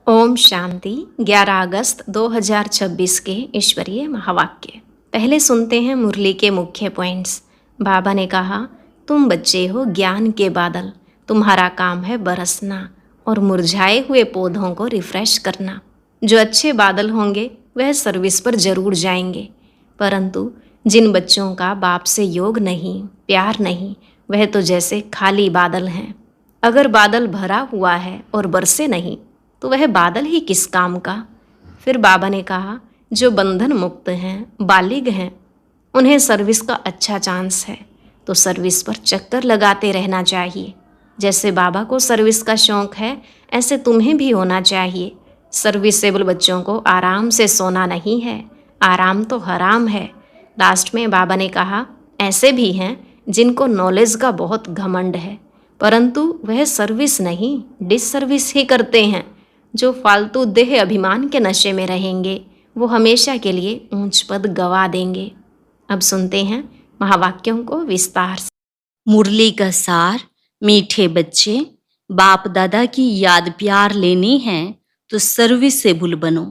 ओम शांति। 11 अगस्त 2026 के ईश्वरीय महावाक्य। पहले सुनते हैं मुरली के मुख्य पॉइंट्स। बाबा ने कहा, तुम बच्चे हो ज्ञान के बादल, तुम्हारा काम है बरसना और मुरझाए हुए पौधों को रिफ्रेश करना। जो अच्छे बादल होंगे वह सर्विस पर जरूर जाएंगे, परंतु जिन बच्चों का बाप से योग नहीं, प्यार नहीं, वह तो जैसे खाली बादल हैं। अगर बादल भरा हुआ है और बरसे नहीं तो वह बादल ही किस काम का। फिर बाबा ने कहा, जो बंधन मुक्त हैं, बालिग हैं, उन्हें सर्विस का अच्छा चांस है, तो सर्विस पर चक्कर लगाते रहना चाहिए। जैसे बाबा को सर्विस का शौक है, ऐसे तुम्हें भी होना चाहिए। सर्विसेबल बच्चों को आराम से सोना नहीं है, आराम तो हराम है। लास्ट में बाबा ने कहा, ऐसे भी हैं जिनको नॉलेज का बहुत घमंड है, परंतु वह सर्विस नहीं डिसर्विस ही करते हैं। जो फालतू देह अभिमान के नशे में रहेंगे वो हमेशा के लिए ऊंच पद गवा देंगे। अब सुनते हैं महावाक्यों को विस्तार से। मुरली का सार। मीठे बच्चे, बाप दादा की याद प्यार लेनी है तो सर्विसेबल बनो।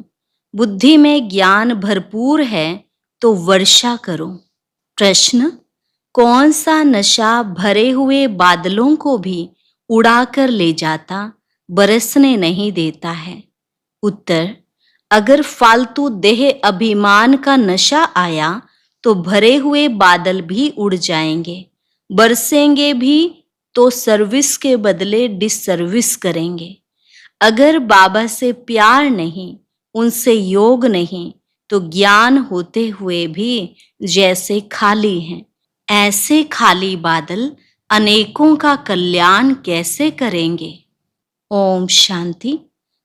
बुद्धि में ज्ञान भरपूर है तो वर्षा करो। प्रश्न, कौन सा नशा भरे हुए बादलों को भी उड़ाकर ले जाता, बरसने नहीं देता है? उत्तर, अगर फालतू देह अभिमान का नशा आया तो भरे हुए बादल भी उड़ जाएंगे, बरसेंगे भी तो सर्विस के बदले डिसर्विस करेंगे। अगर बाबा से प्यार नहीं, उनसे योग नहीं, तो ज्ञान होते हुए भी जैसे खाली हैं। ऐसे खाली बादल अनेकों का कल्याण कैसे करेंगे? ओम शांति।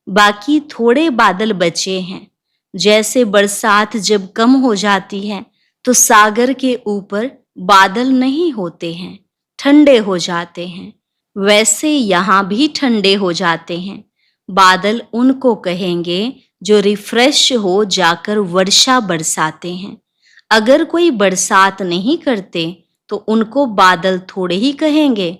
बाकी थोड़े बादल बचे हैं। जैसे बरसात जब कम हो जाती है तो सागर के ऊपर बादल नहीं होते हैं, ठंडे हो जाते हैं, वैसे यहाँ भी ठंडे हो जाते हैं। बादल उनको कहेंगे जो रिफ्रेश हो जाकर वर्षा बरसाते हैं। अगर कोई बरसात नहीं करते तो उनको बादल थोड़े ही कहेंगे।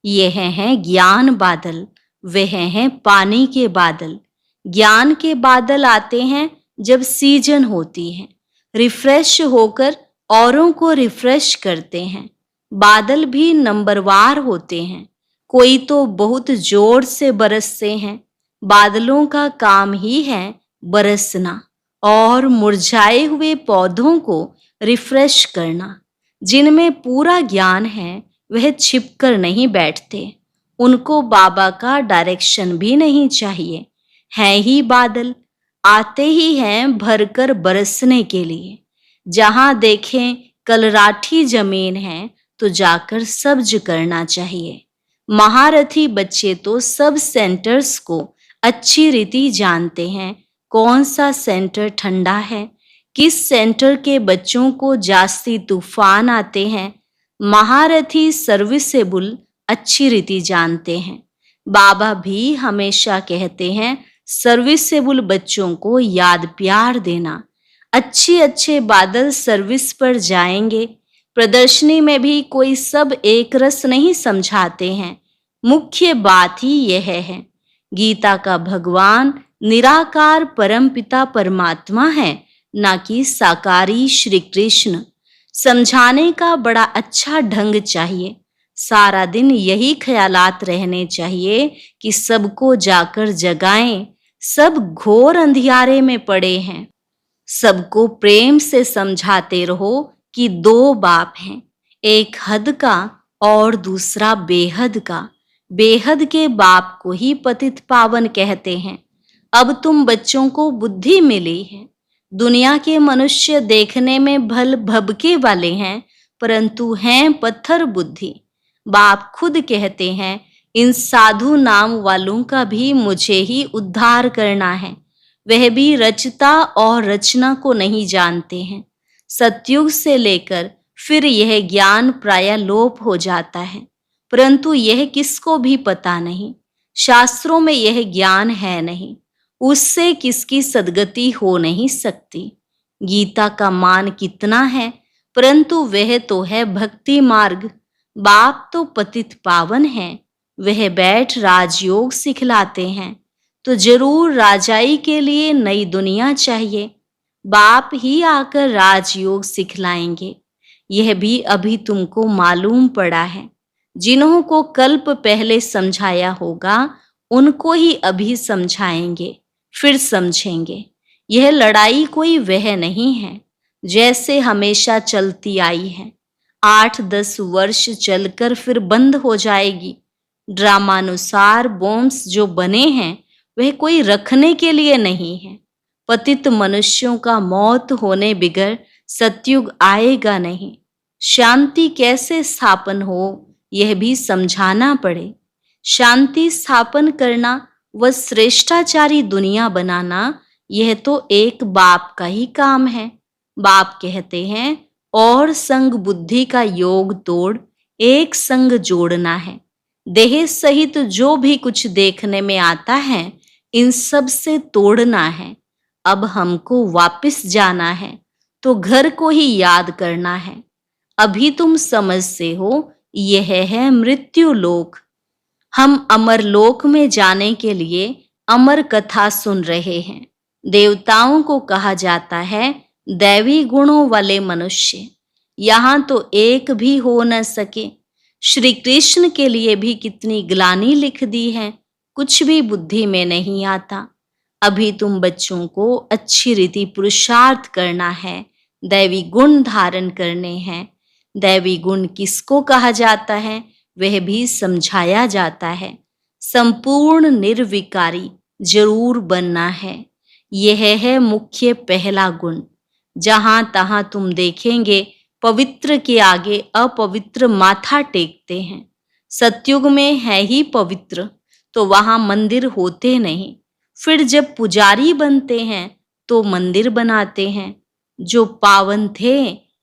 यह हैं ज्ञान बादल, वह हैं पानी के बादल। ज्ञान के बादल आते हैं जब सीजन होती है, रिफ्रेश होकर औरों को रिफ्रेश करते हैं। बादल भी नंबरवार होते हैं, कोई तो बहुत जोर से बरसते हैं। बादलों का काम ही है बरसना और मुरझाए हुए पौधों को रिफ्रेश करना। जिनमें पूरा ज्ञान है वह छिपकर नहीं बैठते, उनको बाबा का डायरेक्शन भी नहीं चाहिए। हैं ही बादल, आते ही हैं भरकर बरसने के लिए। जहां देखें कलराठी जमीन है तो जाकर सब्ज करना चाहिए। महारथी बच्चे तो सब सेंटर्स को अच्छी रीति जानते हैं। कौन सा सेंटर ठंडा है, किस सेंटर के बच्चों को जास्ती तूफान आते हैं। महारथी सर्विसेबल अच्छी रीति जानते हैं। बाबा भी हमेशा कहते हैं सर्विसेबल बच्चों को याद प्यार देना। अच्छे बादल सर्विस पर जाएंगे। प्रदर्शनी में भी कोई सब एक रस नहीं समझाते हैं। मुख्य बात ही यह है, गीता का भगवान निराकार परमपिता परमात्मा है, ना कि साकारी श्री कृष्ण। समझाने का बड़ा अच्छा ढंग चाहिए। सारा दिन यही ख्यालात रहने चाहिए कि सबको जाकर जगाएं। सब घोर अंधियारे में पड़े हैं। सबको प्रेम से समझाते रहो कि दो बाप हैं, एक हद का और दूसरा बेहद का। बेहद के बाप को ही पतित पावन कहते हैं। अब तुम बच्चों को बुद्धि मिली है। दुनिया के मनुष्य देखने में भल भबके वाले हैं, परंतु हैं पत्थर बुद्धि। बाप खुद कहते हैं, इन साधु नाम वालों का भी मुझे ही उद्धार करना है। वह भी रचता और रचना को नहीं जानते हैं। सतयुग से लेकर फिर यह ज्ञान प्राय लोप हो जाता है, परंतु यह किसको भी पता नहीं। शास्त्रों में यह ज्ञान है नहीं, उससे किसकी सद्गति हो नहीं सकती। गीता का मान कितना है, परंतु वह तो है भक्ति मार्ग। बाप तो पतित पावन है, वह बैठ राजयोग सिखलाते हैं। तो जरूर राजाई के लिए नई दुनिया चाहिए। बाप ही आकर राजयोग सिखलाएंगे। यह भी अभी तुमको मालूम पड़ा है। जिन्हों को कल्प पहले समझाया होगा उनको ही अभी समझाएंगे, फिर समझेंगे। यह लड़ाई कोई वह नहीं है जैसे हमेशा चलती आई है। 8-10 वर्ष चलकर फिर बंद हो जाएगी। ड्रामानुसार बॉम्ब्स जो बने हैं वह कोई रखने के लिए नहीं है। पतित मनुष्यों का मौत होने बिगर सतयुग आएगा नहीं। शांति कैसे स्थापन हो यह भी समझाना पड़े। शांति स्थापन करना व श्रेष्ठाचारी दुनिया बनाना यह तो एक बाप का ही काम है। बाप कहते हैं और संग बुद्धि का योग तोड़ एक संग जोड़ना है। देह सहित जो भी कुछ देखने में आता है इन सब से तोड़ना है। अब हमको वापस जाना है तो घर को ही याद करना है। अभी तुम समझते हो यह है मृत्यु लोक। हम अमर लोक में जाने के लिए अमर कथा सुन रहे हैं। देवताओं को कहा जाता है दैवी गुणों वाले मनुष्य। यहाँ तो एक भी हो न सके। श्री कृष्ण के लिए भी कितनी ग्लानि लिख दी है, कुछ भी बुद्धि में नहीं आता। अभी तुम बच्चों को अच्छी रीति पुरुषार्थ करना है, दैवी गुण धारण करने हैं। दैवी गुण किसको कहा जाता है वह भी समझाया जाता है। संपूर्ण निर्विकारी जरूर बनना है। यह है मुख्य पहला गुण। जहां तहां तुम देखेंगे पवित्र के आगे अपवित्र माथा टेकते हैं। सतयुग में है ही पवित्र तो वहां मंदिर होते नहीं। फिर जब पुजारी बनते हैं तो मंदिर बनाते हैं। जो पावन थे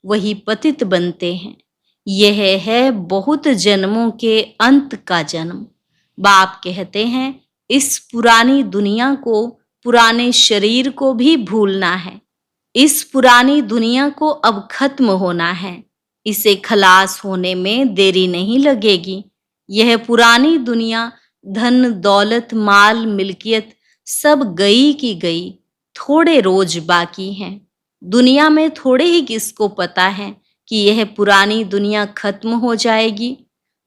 वही पतित बनते हैं। यह है बहुत जन्मों के अंत का जन्म। बाप कहते हैं इस पुरानी दुनिया को, पुराने शरीर को भी भूलना है। इस पुरानी दुनिया को अब खत्म होना है। इसे खलास होने में देरी नहीं लगेगी। यह पुरानी दुनिया धन दौलत माल मिल्कियत सब गई की गई। थोड़े रोज बाकी हैं। दुनिया में थोड़े ही किसको पता है कि यह पुरानी दुनिया खत्म हो जाएगी।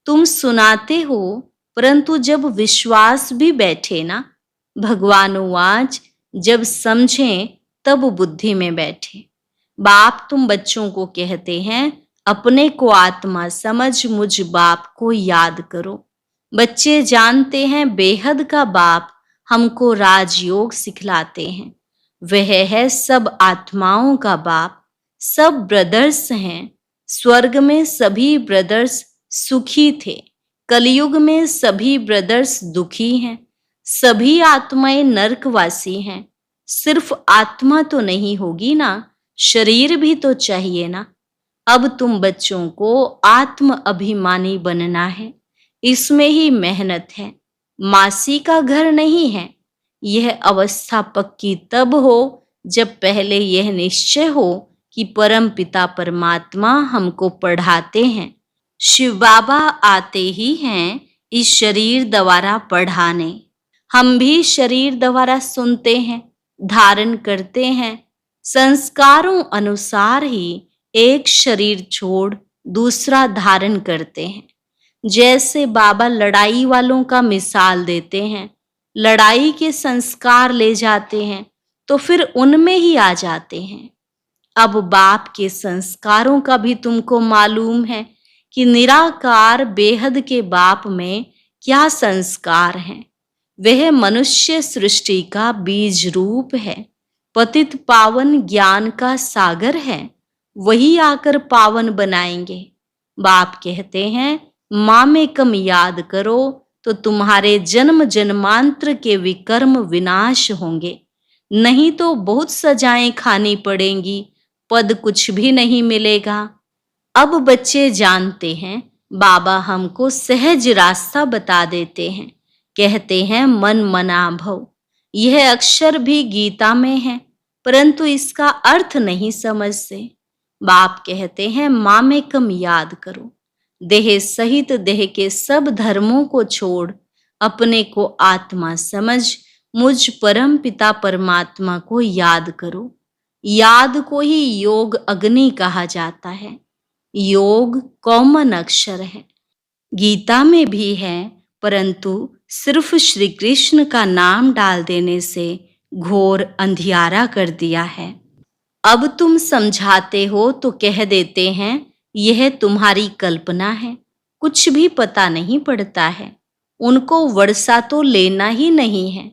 तुम सुनाते हो परंतु जब विश्वास भी बैठे ना, भगवानुवाच, जब समझें तब बुद्धि में बैठे। बाप तुम बच्चों को कहते हैं अपने को आत्मा समझ मुझ बाप को याद करो। बच्चे जानते हैं बेहद का बाप हमको राजयोग सिखलाते हैं। वह है सब आत्माओं का बाप। सब ब्रदर्स हैं। स्वर्ग में सभी ब्रदर्स सुखी थे। कलयुग में सभी ब्रदर्स दुखी हैं। सभी आत्माएं नरकवासी हैं। सिर्फ आत्मा तो नहीं होगी ना, शरीर भी तो चाहिए ना। अब तुम बच्चों को आत्म अभिमानी बनना है। इसमें ही मेहनत है। मासी का घर नहीं है। यह अवस्था पक्की तब हो जब पहले यह निश्चय हो कि परम पिता परमात्मा हमको पढ़ाते हैं। शिव बाबा आते ही हैं इस शरीर द्वारा पढ़ाने। हम भी शरीर द्वारा सुनते हैं, धारण करते हैं। संस्कारों अनुसार ही एक शरीर छोड़ दूसरा धारण करते हैं। जैसे बाबा लड़ाई वालों का मिसाल देते हैं। लड़ाई के संस्कार ले जाते हैं तो फिर उनमें ही आ जाते हैं। अब बाप के संस्कारों का भी तुमको मालूम है कि निराकार बेहद के बाप में क्या संस्कार हैं। वह मनुष्य सृष्टि का बीज रूप है। पतित पावन ज्ञान का सागर है। वही आकर पावन बनाएंगे। बाप कहते हैं मामेकम याद करो तो तुम्हारे जन्म जन्मांतर के विकर्म विनाश होंगे। नहीं तो बहुत सजाएं खानी पड़ेंगी, पद कुछ भी नहीं मिलेगा। अब बच्चे जानते हैं बाबा हमको सहज रास्ता बता देते हैं। कहते हैं मन मना भव। यह अक्षर भी गीता में है परंतु इसका अर्थ नहीं समझते। बाप कहते हैं मामेकम याद करो। देह सहित देह के सब धर्मों को छोड़ अपने को आत्मा समझ मुझ परम पिता परमात्मा को याद करो। याद को ही योग अग्नि कहा जाता है। योग कॉमन अक्षर है, गीता में भी है, परंतु सिर्फ श्री कृष्ण का नाम डाल देने से घोर अंधियारा कर दिया है। अब तुम समझाते हो तो कह देते हैं यह तुम्हारी कल्पना है, कुछ भी पता नहीं पड़ता है। उनको वर्षा तो लेना ही नहीं है।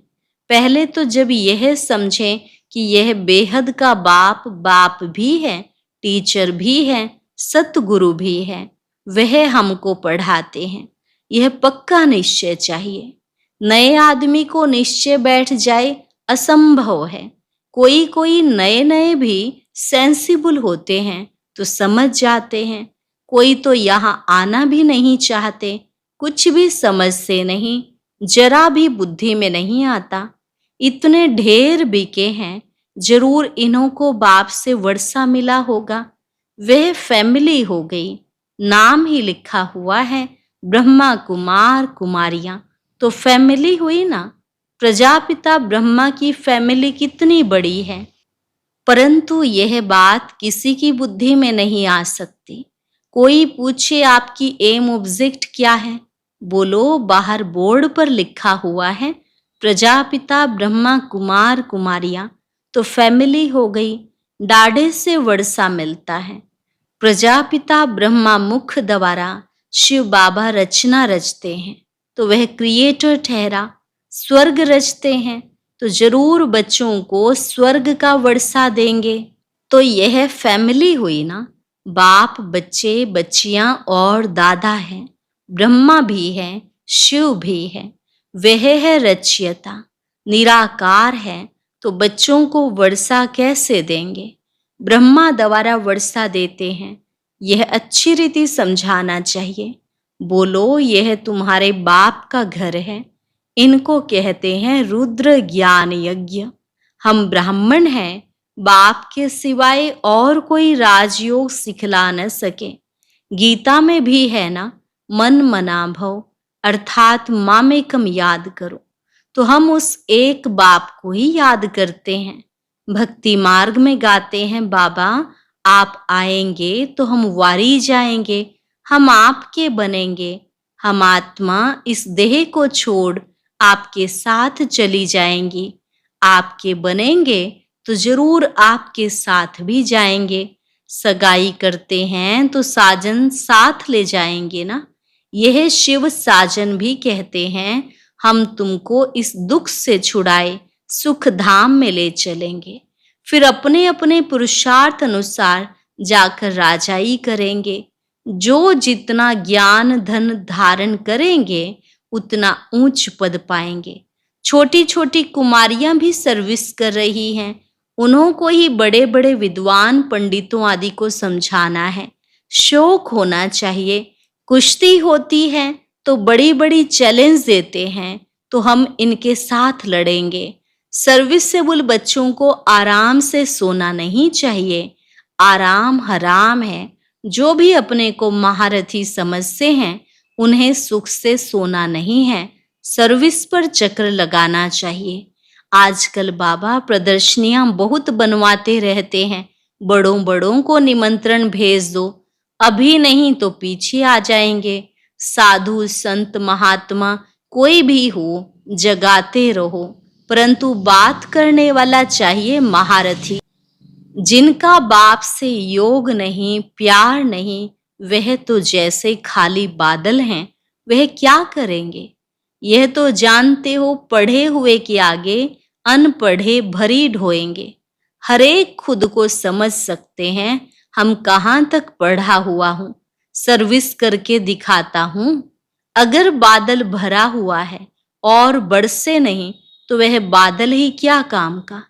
पहले तो जब यह समझें कि यह बेहद का बाप भी है, टीचर भी है, सतगुरु भी है, वह हमको पढ़ाते हैं। यह पक्का निश्चय चाहिए। नए आदमी को निश्चय बैठ जाए असंभव है। कोई कोई नए नए भी सेंसिबल होते हैं तो समझ जाते हैं, कोई तो यहाँ आना भी नहीं चाहते, कुछ भी समझते नहीं, जरा भी बुद्धि में नहीं आता। इतने ढेर बिके हैं, जरूर इन्हों को बाप से वर्षा मिला होगा। वह फैमिली हो गई, नाम ही लिखा हुआ है ब्रह्मा कुमार कुमारियां, तो फैमिली हुई ना। प्रजापिता ब्रह्मा की फैमिली कितनी बड़ी है, परंतु यह बात किसी की बुद्धि में नहीं आ सकती। कोई पूछे आपकी एम ऑब्जेक्ट क्या है, बोलो बाहर बोर्ड पर लिखा हुआ है प्रजापिता ब्रह्मा कुमार कुमारियां, तो फैमिली हो गई। डाढ़े से वर्षा मिलता है। प्रजापिता ब्रह्मा मुख द्वारा शिव बाबा रचना रचते हैं तो वह क्रिएटर ठहरा। स्वर्ग रचते हैं तो जरूर बच्चों को स्वर्ग का वर्षा देंगे। तो यह फैमिली हुई ना, बाप बच्चे बच्चियां और दादा हैं। ब्रह्मा भी है, शिव भी है, वह है रचयिता, निराकार है, तो बच्चों को वर्षा कैसे देंगे? ब्रह्मा द्वारा वर्षा देते हैं, यह अच्छी रीति समझाना चाहिए। बोलो यह तुम्हारे बाप का घर है, इनको कहते हैं रुद्र ज्ञान यज्ञ। हम ब्राह्मण हैं, बाप के सिवाय और कोई राजयोग सिखला न सके। गीता में भी है ना, मन मना भव अर्थात मामेकम याद करो। तो हम उस एक बाप को ही याद करते हैं। भक्ति मार्ग में गाते हैं बाबा आप आएंगे तो हम वारी जाएंगे, हम आपके बनेंगे। हम आत्मा इस देह को छोड़ आपके साथ चली जाएंगी। आपके बनेंगे तो जरूर आपके साथ भी जाएंगे। सगाई करते हैं तो साजन साथ ले जाएंगे ना। यह शिव साजन भी कहते हैं हम तुमको इस दुख से छुड़ाए सुख धाम में ले चलेंगे। फिर अपने अपने पुरुषार्थ अनुसार जाकर राजाई करेंगे। जो जितना ज्ञान धन धारण करेंगे उतना ऊंच पद पाएंगे। छोटी छोटी कुमारियां भी सर्विस कर रही हैं, उन्हों को ही बड़े बड़े विद्वान पंडितों आदि को समझाना है। शौक होना चाहिए। कुश्ती होती है तो बड़ी बड़ी चैलेंज देते हैं, तो हम इनके साथ लड़ेंगे। सर्विसेबल बच्चों को आराम से सोना नहीं चाहिए। आराम हराम है। जो भी अपने को महारथी समझते हैं उन्हें सुख से सोना नहीं है, सर्विस पर चक्र लगाना चाहिए। आजकल बाबा प्रदर्शनियां बहुत बनवाते रहते हैं। बड़ों बड़ों को निमंत्रण भेज दो, अभी नहीं तो पीछे आ जाएंगे। साधु संत महात्मा कोई भी हो, जगाते रहो, परंतु बात करने वाला चाहिए महारथी। जिनका बाप से योग नहीं, प्यार नहीं, वह तो जैसे खाली बादल हैं, वह क्या करेंगे? यह तो जानते हो पढ़े हुए के आगे अनपढ़े भरी ढोएंगे। हरेक खुद को समझ सकते हैं हम कहाँ तक पढ़ा हुआ हूँ, सर्विस करके दिखाता हूँ। अगर बादल भरा हुआ है और बरसे नहीं तो वह बादल ही क्या काम का।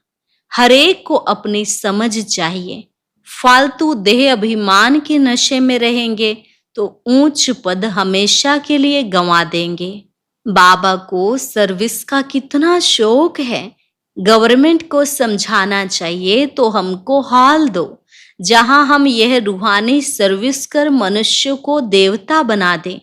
हरेक को अपनी समझ चाहिए। फालतू देह अभिमान के नशे में रहेंगे तो ऊंच पद हमेशा के लिए गंवा देंगे। बाबा को सर्विस का कितना शौक है। गवर्नमेंट को समझाना चाहिए तो हमको हाल दो, जहां हम यह रूहानी सर्विस कर मनुष्य को देवता बना दें।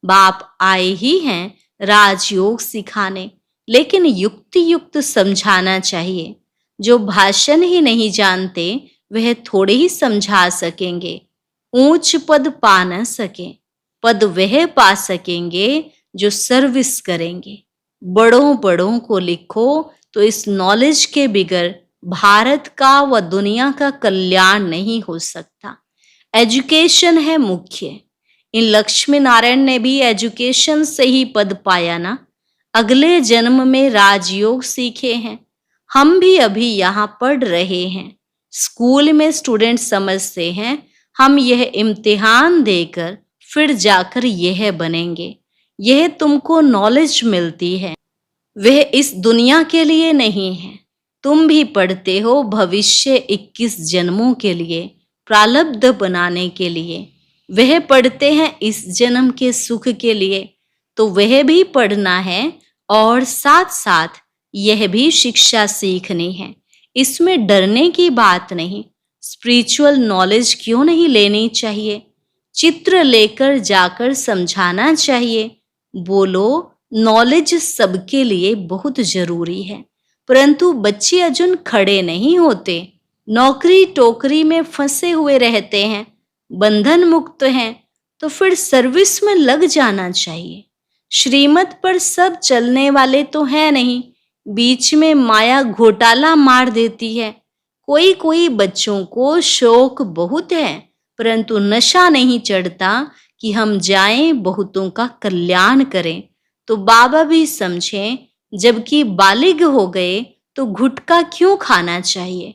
बाप आए ही हैं राजयोग सिखाने, लेकिन युक्ति युक्त समझाना चाहिए। जो भाषण ही नहीं जानते वह थोड़े ही समझा सकेंगे। ऊंच पद पा न सके, पद वह पा सकेंगे जो सर्विस करेंगे। बड़ों बड़ों को लिखो तो इस नॉलेज के बिगर भारत का व दुनिया का कल्याण नहीं हो सकता। एजुकेशन है मुख्य। इन लक्ष्मी नारायण ने भी एजुकेशन से ही पद पाया ना। अगले जन्म में राजयोग सीखे हैं। हम भी अभी यहाँ पढ़ रहे हैं। स्कूल में स्टूडेंट समझते हैं हम यह इम्तिहान देकर फिर जाकर यह बनेंगे। यह तुमको नॉलेज मिलती है, वह इस दुनिया के लिए नहीं है। तुम भी पढ़ते हो भविष्य 21 जन्मों के लिए, प्रारब्ध बनाने के लिए। वह पढ़ते हैं इस जन्म के सुख के लिए, तो वह भी पढ़ना है और साथ साथ यह भी शिक्षा सीखनी है। इसमें डरने की बात नहीं। स्पिरिचुअल नॉलेज क्यों नहीं लेनी चाहिए? चित्र लेकर जाकर समझाना चाहिए। बोलो, नॉलेज सबके लिए बहुत जरूरी है, परंतु बच्चे अजुन खड़े नहीं होते। नौकरी टोकरी में फंसे हुए रहते हैं, बंधन मुक्त हैं, तो फिर सर्विस में लग जाना चाहिए। श्रीमत पर सब चलने वाले तो है नहीं, बीच में माया घोटाला मार देती है। कोई कोई बच्चों को शौक बहुत है, परंतु नशा नहीं चढ़ता कि हम जाएं बहुतों का कल्याण करें। तो बाबा भी समझें, जबकि बालिग हो गए तो गुटखा क्यों खाना चाहिए?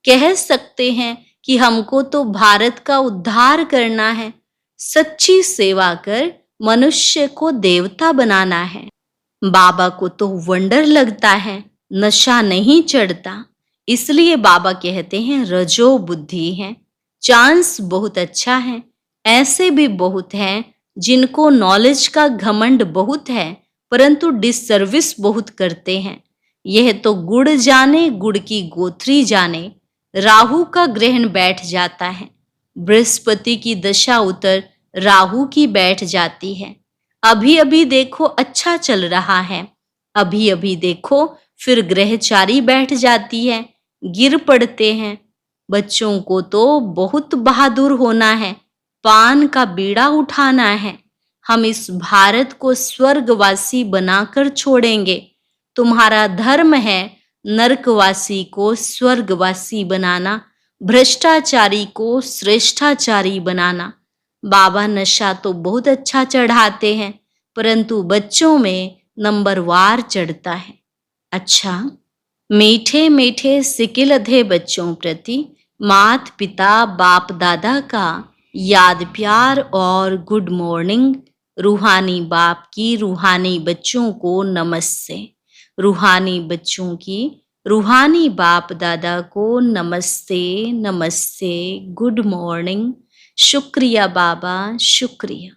कह सकते हैं कि हमको तो भारत का उद्धार करना है। सच्ची सेवा कर मनुष्य को देवता बनाना है। बाबा को तो वंडर लगता है, नशा नहीं चढ़ता। इसलिए बाबा कहते हैं रजो बुद्धि है। चांस बहुत अच्छा है। ऐसे भी बहुत हैं जिनको नॉलेज का घमंड बहुत है, परंतु डिसर्विस बहुत करते हैं। यह तो गुड़ जाने, गुड़ की गोथरी जाने। राहु का ग्रहण बैठ जाता है, बृहस्पति की दशा उतर राहु की बैठ जाती है। अभी अभी देखो अच्छा चल रहा है, अभी अभी देखो फिर ग्रहचारी बैठ जाती है, गिर पड़ते हैं। बच्चों को तो बहुत बहादुर होना है, पान का बीड़ा उठाना है। हम इस भारत को स्वर्गवासी बनाकर छोड़ेंगे। तुम्हारा धर्म है नरकवासी को स्वर्गवासी बनाना, भ्रष्टाचारी को श्रेष्ठाचारी बनाना। बाबा नशा तो बहुत अच्छा चढ़ाते हैं, परंतु बच्चों में नंबरवार चढ़ता है। अच्छा, मीठे मीठे सिकिलधे बच्चों प्रति मात पिता बाप दादा का याद प्यार और गुड मॉर्निंग। रूहानी बाप की रूहानी बच्चों को नमस्ते। रूहानी बच्चों की रूहानी बाप दादा को नमस्ते नमस्ते, गुड मॉर्निंग। शुक्रिया बाबा, शुक्रिया।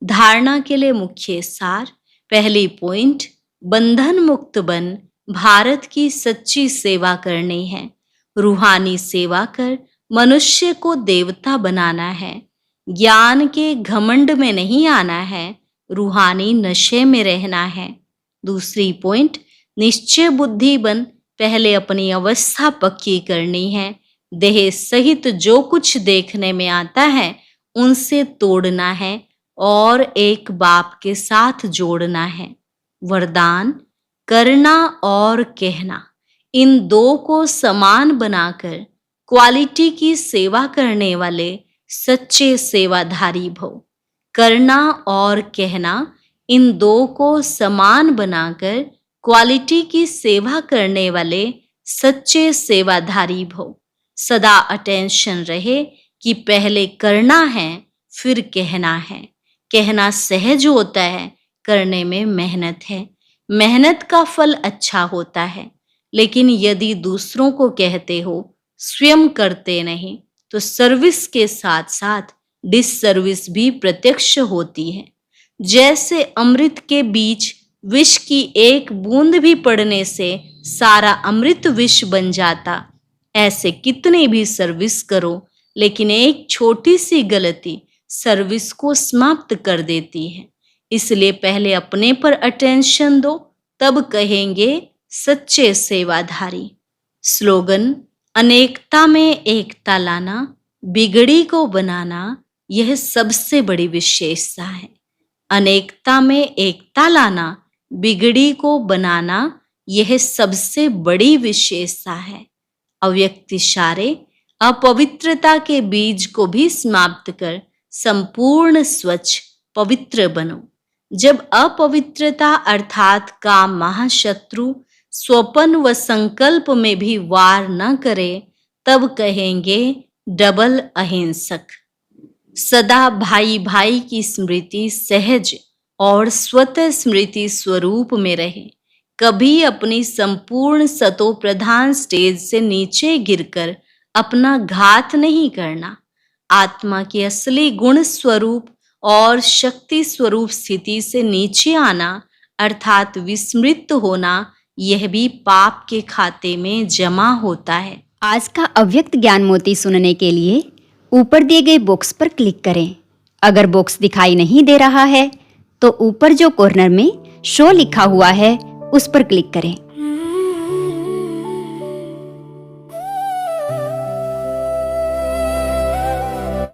धारणा के लिए मुख्य सार। पहली पॉइंट, बंधन मुक्त बन भारत की सच्ची सेवा करनी है। रूहानी सेवा कर मनुष्य को देवता बनाना है। ज्ञान के घमंड में नहीं आना है, रूहानी नशे में रहना है। दूसरी पॉइंट, निश्चय बुद्धि बन पहले अपनी अवस्था पक्की करनी है। देह सहित जो कुछ देखने में आता है उनसे तोड़ना है और एक बाप के साथ जोड़ना है। वरदान, करना और कहना, इन दो को समान बनाकर क्वालिटी की सेवा करने वाले सच्चे सेवाधारी भव। करना और कहना, इन दो को समान बनाकर क्वालिटी की सेवा करने वाले सच्चे सेवाधारी भव। सदा अटेंशन रहे कि पहले करना है फिर कहना है। कहना सहज होता है, करने में मेहनत है। मेहनत का फल अच्छा होता है, लेकिन यदि दूसरों को कहते हो, स्वयं करते नहीं, तो सर्विस के साथ साथ डिससर्विस भी प्रत्यक्ष होती है। जैसे अमृत के बीच विष की एक बूंद भी पड़ने से सारा अमृत विष बन जाता, ऐसे कितने भी सर्विस करो, लेकिन एक छोटी सी गलती सर्विस को समाप्त कर देती है। इसलिए पहले अपने पर अटेंशन दो, तब कहेंगे सच्चे सेवाधारी। स्लोगन: अनेकता में एकता लाना, बिगड़ी को बनाना, यह सबसे बड़ी विशेषता है। अनेकता में एकता लाना, बिगड़ी को बनाना, यह सबसे बड़ी विशेषता है। अव्यक्त इशारे: अपवित्रता के बीज को भी समाप्त कर संपूर्ण स्वच्छ पवित्र बनो। जब अपवित्रता अर्थात काम महाशत्रु स्वप्न व संकल्प में भी वार न करे, तब कहेंगे डबल अहिंसक। सदा भाई भाई की स्मृति सहज और स्वतः स्मृति स्वरूप में रहे। कभी अपनी संपूर्ण सतो प्रधान स्टेज से नीचे गिरकर अपना घात नहीं करना। आत्मा के असली गुण स्वरूप और शक्ति स्वरूप स्थिति से नीचे आना अर्थात विस्मृत होना, यह भी पाप के खाते में जमा होता है। आज का अव्यक्त ज्ञान मोती सुनने के लिए ऊपर दिए गए बॉक्स पर क्लिक करें। अगर बॉक्स दिखाई नहीं दे रहा है तो ऊपर जो कॉर्नर में शो लिखा हुआ है उस पर क्लिक करें।